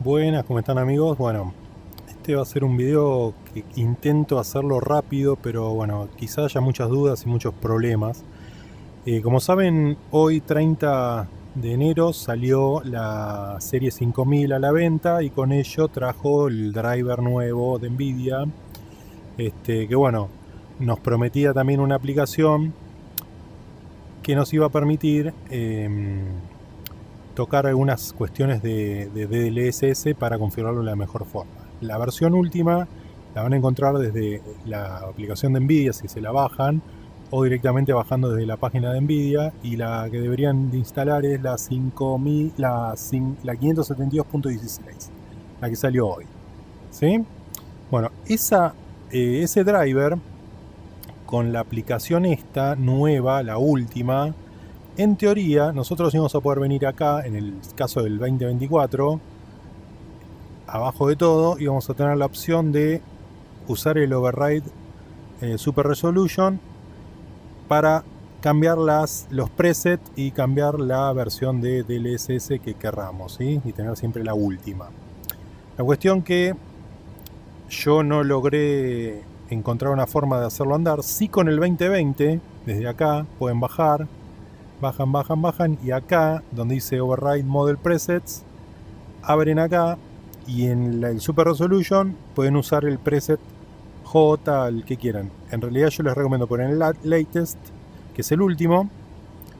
Buenas, ¿cómo están amigos? Bueno, este va a ser un video que intento hacerlo rápido, pero bueno, quizá haya muchas dudas y muchos problemas. Como saben, hoy 30 de enero salió la serie 5000 a la venta y con ello trajo el driver nuevo de Nvidia, que bueno, nos prometía también una aplicación que nos iba a permitir tocar algunas cuestiones de DLSS para configurarlo de la mejor forma. La versión última la van a encontrar desde la aplicación de Nvidia si se la bajan, o directamente bajando desde la página de Nvidia, y la que deberían de instalar es la 5000, la 572.16, la que salió hoy. ¿Sí? Bueno, ese driver con la aplicación esta nueva, la última, en teoría, nosotros íbamos a poder venir acá, en el caso del 2024, abajo de todo, íbamos a tener la opción de usar el override Super Resolution para cambiar los presets y cambiar la versión de DLSS que querramos, ¿sí? Y tener siempre la última. La cuestión que yo no logré encontrar una forma de hacerlo andar. Sí, con el 2020, desde acá, pueden bajan, y acá, donde dice Override Model Presets, abren acá y en el Super Resolution pueden usar el preset J, el que quieran. En realidad yo les recomiendo poner el Latest, que es el último,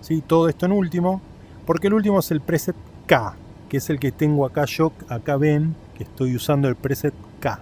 ¿sí? Todo esto en último, porque el último es el preset K, que es el que tengo acá yo. Acá ven que estoy usando el preset K.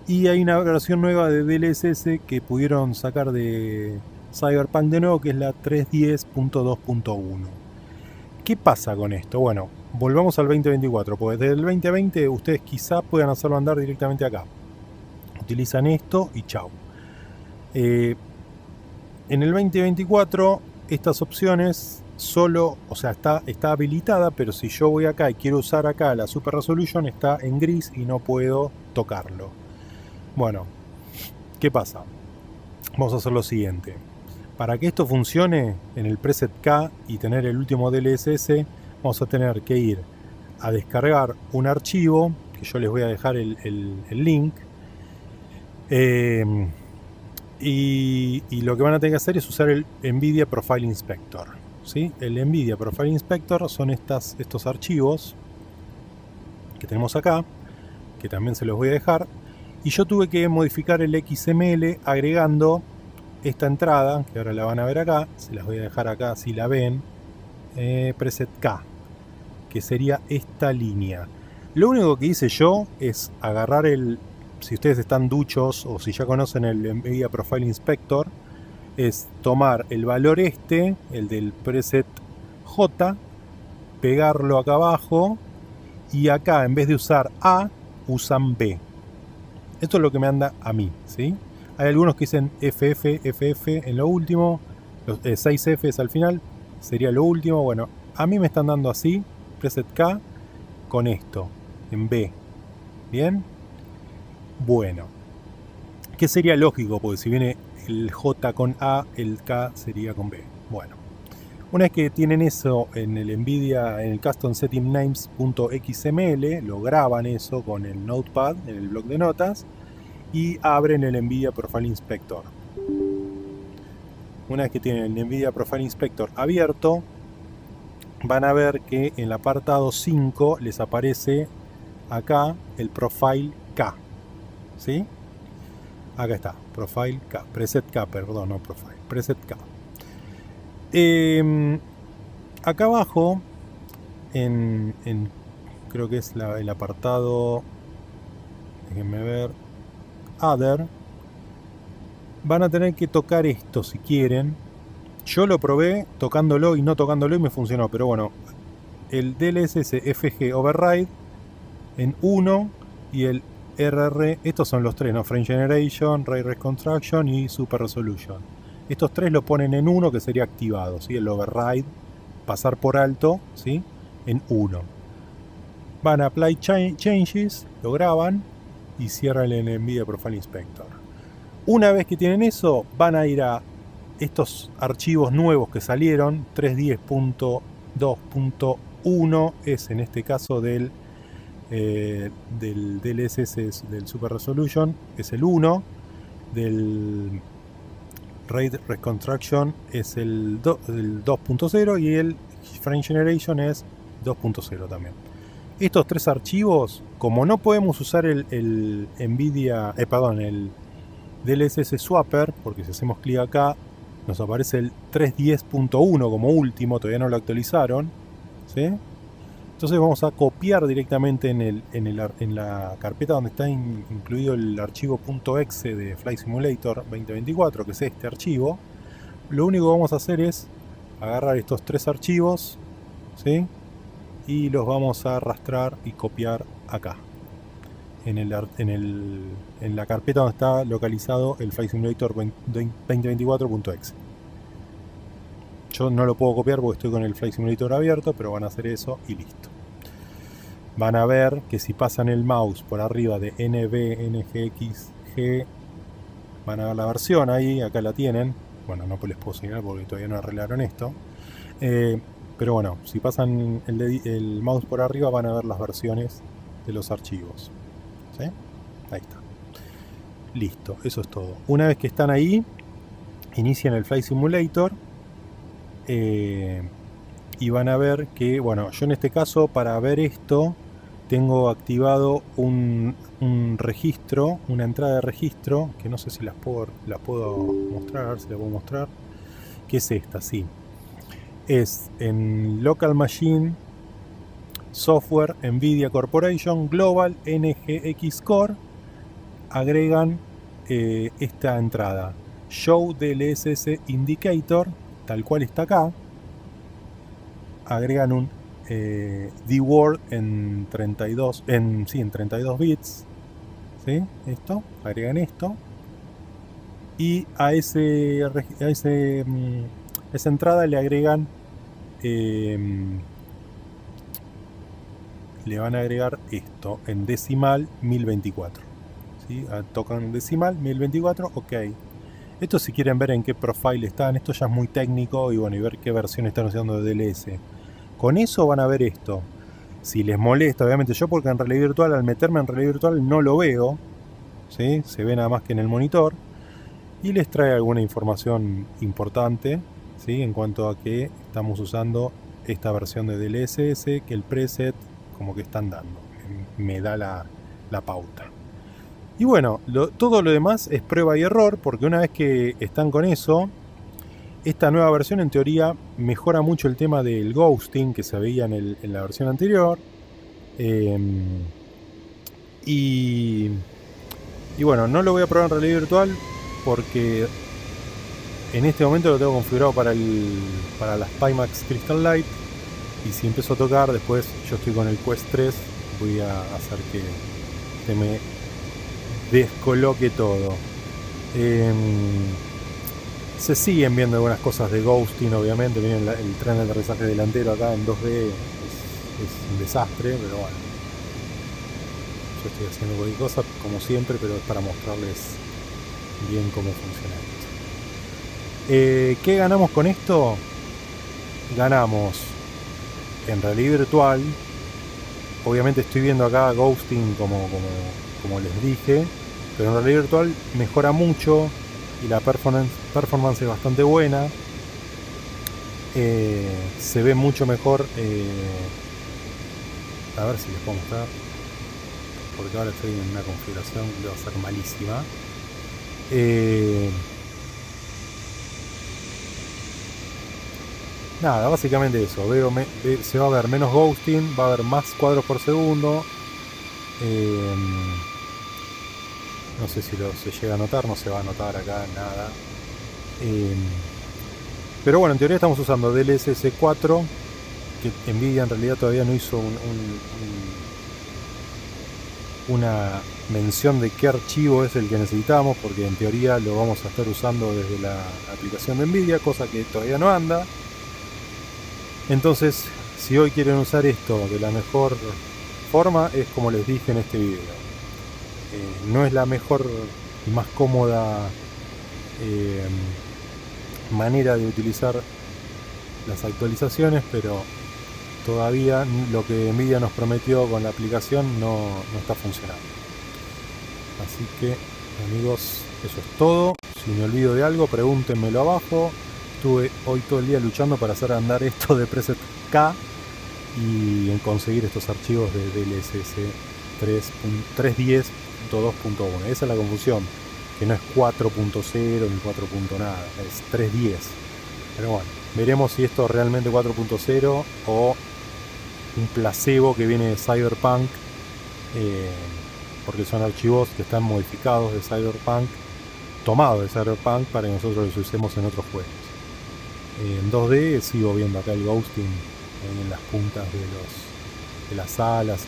Y hay una versión nueva de DLSS que pudieron sacar de Cyberpunk de nuevo, que es la 310.2.1. ¿Qué pasa con esto? Bueno, volvamos al 2024, porque desde el 2020 ustedes quizá puedan hacerlo andar directamente acá. Utilizan esto y chau. En el 2024 estas opciones solo, o sea, está habilitada, pero si yo voy acá y quiero usar acá la Super Resolution, está en gris y no puedo tocarlo. Bueno, ¿qué pasa? Vamos a hacer lo siguiente. Para que esto funcione en el preset K y tener el último DLSS, vamos a tener que ir a descargar un archivo, que yo les voy a dejar el link, y lo que van a tener que hacer es usar el NVIDIA Profile Inspector, ¿sí? El NVIDIA Profile Inspector son estos archivos que tenemos acá, que también se los voy a dejar, y yo tuve que modificar el XML agregando esta entrada, que ahora la van a ver acá, se las voy a dejar acá si la ven, preset K, que sería esta línea. Lo único que hice yo es agarrar si ustedes están duchos o si ya conocen el NVIDIA Profile Inspector, es tomar el valor el del preset J, pegarlo acá abajo, y acá en vez de usar A, usan B. Esto es lo que me anda a mí, ¿sí? Hay algunos que dicen FF en lo último, los 6 Fs al final, sería lo último. Bueno, a mí me están dando así, preset K, con esto, en B. ¿Bien? Bueno, ¿qué sería lógico? Porque si viene el J con A, el K sería con B. Bueno, una vez que tienen eso en el NVIDIA, en el Custom Setting Names.xml, lo graban eso con el Notepad, en el bloc de notas, y abren el NVIDIA Profile Inspector. Una vez que tienen el NVIDIA Profile Inspector abierto, van a ver que en el apartado 5 les aparece acá el Profile K, ¿sí? Acá está, Profile K, Preset K, perdón, no Profile, Preset K. Acá abajo, creo que es el apartado, déjenme ver, Other, van a tener que tocar esto si quieren. Yo lo probé tocándolo y no tocándolo y me funcionó, pero bueno, el DLSS FG Override en 1 y el RR, estos son los tres, ¿no? Frame Generation, Ray Reconstruction y Super Resolution. Estos tres lo ponen en 1, que sería activado, ¿sí? El Override, pasar por alto, ¿sí? En 1. Van a Apply Changes, lo graban y cierran el NVIDIA Profile Inspector. Una vez que tienen eso, van a ir a estos archivos nuevos que salieron, 310.2.1 es en este caso del del DLSS del Super Resolution es el 1, del Rate Reconstruction es el 2.0 y el Frame Generation es 2.0 también. Estos tres archivos, como no podemos usar el NVIDIA, el DLSS Swapper, porque si hacemos clic acá nos aparece el 3.10.1 como último, todavía no lo actualizaron, ¿sí? Entonces vamos a copiar directamente en la carpeta donde está incluido el archivo .exe de Flight Simulator 2024, que es este archivo. Lo único que vamos a hacer es agarrar estos tres archivos, ¿sí? Y los vamos a arrastrar y copiar acá, en la carpeta donde está localizado el Flight Simulator 2024.exe. Yo no lo puedo copiar porque estoy con el Flight Simulator abierto, pero van a hacer eso y listo. Van a ver que si pasan el mouse por arriba de NVNGXG, van a ver la versión ahí, acá la tienen. Bueno, no les puedo señalar porque todavía no arreglaron esto. Pero bueno, si pasan el mouse por arriba van a ver las versiones de los archivos. ¿Sí? Ahí está. Listo, eso es todo. Una vez que están ahí, inician el Flight Simulator. Y van a ver que, bueno, yo en este caso para ver esto tengo activado un registro, una entrada de registro, que no sé si la puedo mostrar, a ver si la puedo mostrar, que es esta, sí. Es en Local Machine Software NVIDIA Corporation Global NGX Core, agregan esta entrada, Show DLSS Indicator, tal cual está acá. Agregan un D-Word en 32 bits, ¿sí? Agregan esto y a esa entrada le agregan le van a agregar esto en decimal 1024, ¿sí? Tocan decimal 1024, ok. Esto si quieren ver en qué profile están, esto ya es muy técnico y bueno, y ver qué versión están usando de DLS. Con eso van a ver esto. Si les molesta, obviamente yo porque en realidad virtual, al meterme en realidad virtual no lo veo, ¿sí? Se ve nada más que en el monitor y les trae alguna información importante, ¿sí? En cuanto a que estamos usando esta versión de DLSS, que el preset como que están dando, me da la pauta. Y bueno, todo lo demás es prueba y error, porque una vez que están con eso, esta nueva versión en teoría mejora mucho el tema del ghosting que se veía en la versión anterior. Y bueno, no lo voy a probar en realidad virtual porque en este momento lo tengo configurado para las Pimax Crystal Light. Y si empiezo a tocar, después yo estoy con el Quest 3, voy a hacer que se me descoloque todo. Se siguen viendo algunas cosas de ghosting, obviamente. Miren, el tren de aterrizaje delantero acá en 2D es un desastre, pero bueno, yo estoy haciendo cualquier cosa como siempre, pero es para mostrarles bien cómo funciona esto. ¿Qué ganamos con esto? Ganamos en realidad virtual. Obviamente estoy viendo acá ghosting como les dije, pero en realidad virtual mejora mucho y la performance es bastante buena. Se ve mucho mejor. A ver si les puedo mostrar, porque ahora estoy en una configuración que va a ser malísima. Nada, básicamente eso. Se va a ver menos ghosting, va a haber más cuadros por segundo. No sé si se llega a notar, no se va a notar acá nada. Pero bueno, en teoría estamos usando DLSS 4, que NVIDIA en realidad todavía no hizo una mención de qué archivo es el que necesitamos, porque en teoría lo vamos a estar usando desde la aplicación de NVIDIA, cosa que todavía no anda. Entonces, si hoy quieren usar esto de la mejor forma, es como les dije en este video. No es la mejor y más cómoda manera de utilizar las actualizaciones, pero todavía lo que Nvidia nos prometió con la aplicación no está funcionando. Así que, amigos, eso es todo. Si me olvido de algo, pregúntenmelo abajo. Estuve hoy todo el día luchando para hacer andar esto de preset K y en conseguir estos archivos de DLSS 3.10.2.1. Esa es la confusión, que no es 4.0 ni 4. Nada, es 3.10. Pero bueno, veremos si esto es realmente 4.0 o un placebo que viene de Cyberpunk, porque son archivos que están modificados de Cyberpunk, tomados de Cyberpunk para que nosotros los usemos en otros juegos. En 2D sigo viendo acá el ghosting en las puntas de las alas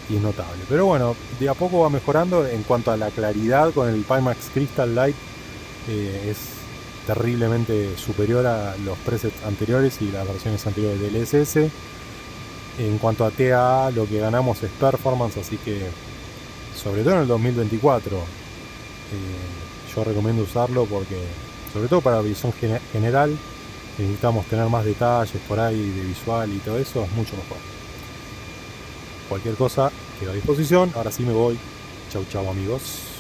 y es notable. Pero bueno, de a poco va mejorando. En cuanto a la claridad, con el Pimax Crystal Light es terriblemente superior a los presets anteriores y las versiones anteriores del DLSS. En cuanto a TAA, lo que ganamos es performance, así que sobre todo en el 2024 yo recomiendo usarlo, porque sobre todo para visión general necesitamos tener más detalles por ahí de visual y todo eso, es mucho mejor. Cualquier cosa queda a disposición. Ahora sí me voy. Chau chau, amigos.